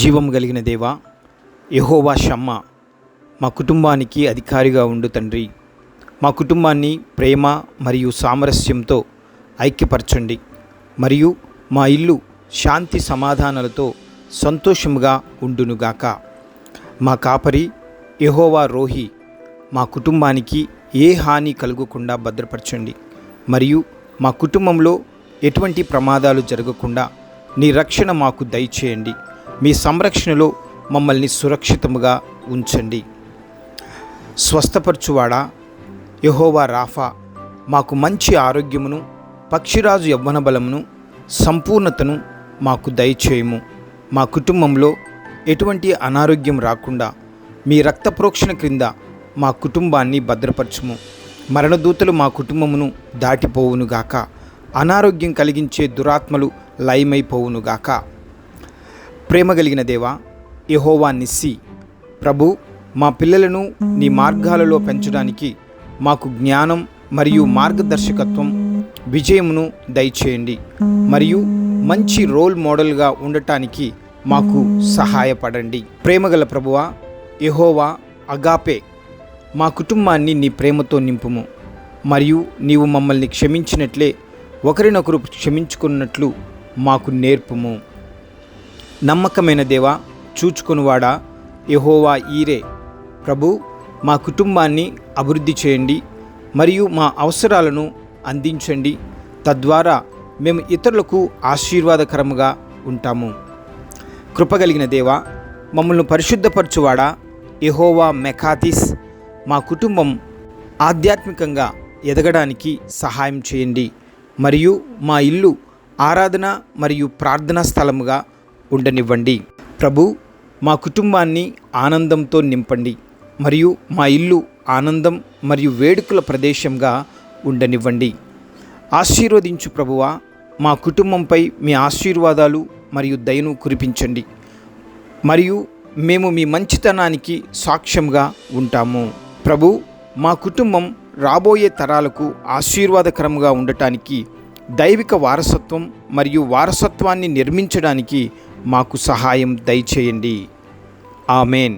జీవం కలిగిన దేవా, యెహోవా షమ్మా, మా కుటుంబానికి అధికారిగా ఉండు తండ్రి. మా కుటుంబాన్ని ప్రేమ మరియు సామరస్యంతో ఐక్యపరచండి మరియు మా ఇల్లు శాంతి సమాధానాలతో సంతోషముగా ఉండునుగాక. మా కాపరి యెహోవా రోహి మా కుటుంబానికి ఏ హాని కలుగకుండా భద్రపరచండి మరియు మా కుటుంబంలో ఎటువంటి ప్రమాదాలు జరగకుండా నీ రక్షణ మాకు దయచేయండి. మీ సంరక్షణలో మమ్మల్ని సురక్షితముగా ఉంచండి. స్వస్థపరచువాడా యెహోవా రాఫా, మాకు మంచి ఆరోగ్యమును, పక్షిరాజు యవ్వన బలమును, సంపూర్ణతను మాకు దయచేయము. మా కుటుంబంలో ఎటువంటి అనారోగ్యం రాకుండా మీ రక్త ప్రోక్షణ క్రింద మా కుటుంబాన్ని భద్రపరచుము. మరణదూతలు మా కుటుంబమును దాటిపోవునుగాక. అనారోగ్యం కలిగించే దురాత్మలు లయమైపోవునుగాక. ప్రేమ కలిగిన దేవా, యెహోవా నిస్సి, ప్రభు, మా పిల్లలను నీ మార్గాలలో పెంచడానికి మాకు జ్ఞానం మరియు మార్గదర్శకత్వం, విజయమును దయచేయండి మరియు మంచి రోల్ మోడల్గా ఉండటానికి మాకు సహాయపడండి. ప్రేమగల ప్రభువా యెహోవా అగాపే, మా కుటుంబాన్ని నీ ప్రేమతో నింపుము మరియు నీవు మమ్మల్ని క్షమించినట్లే ఒకరినొకరు క్షమించుకున్నట్లు మాకు నేర్పుము. నమ్మకమైన దేవా, చూచుకొనువాడా యెహోవా ఈరే, ప్రభు, మా కుటుంబాన్ని అభివృద్ధి చేయండి మరియు మా అవసరాలను అందించండి. తద్వారా మేము ఇతరులకు ఆశీర్వాదకరముగా ఉంటాము. కృపగలిగిన దేవా, మమ్మల్ని పరిశుద్ధపరచువాడా యెహోవా మెకాతిస్, మా కుటుంబం ఆధ్యాత్మికంగా ఎదగడానికి సహాయం చేయండి మరియు మా ఇల్లు ఆరాధన మరియు ప్రార్థనా స్థలముగా ఉండనివ్వండి. ప్రభు, మా కుటుంబాన్ని ఆనందంతో నింపండి మరియు మా ఇల్లు ఆనందం మరియు వేడుకల ప్రదేశంగా ఉండనివ్వండి. ఆశీర్వదించు ప్రభువా, మా కుటుంబంపై మీ ఆశీర్వాదాలు మరియు దయను కురిపించండి మరియు మేము మీ మంచితనానికి సాక్ష్యంగా ఉంటాము. ప్రభు, మా కుటుంబం రాబోయే తరాలకు ఆశీర్వాదకరంగా ఉండటానికి దైవిక వారసత్వం మరియు వారసత్వాన్ని నిర్మించడానికి మాకు సహాయం దయచేయండి. ఆమెన్.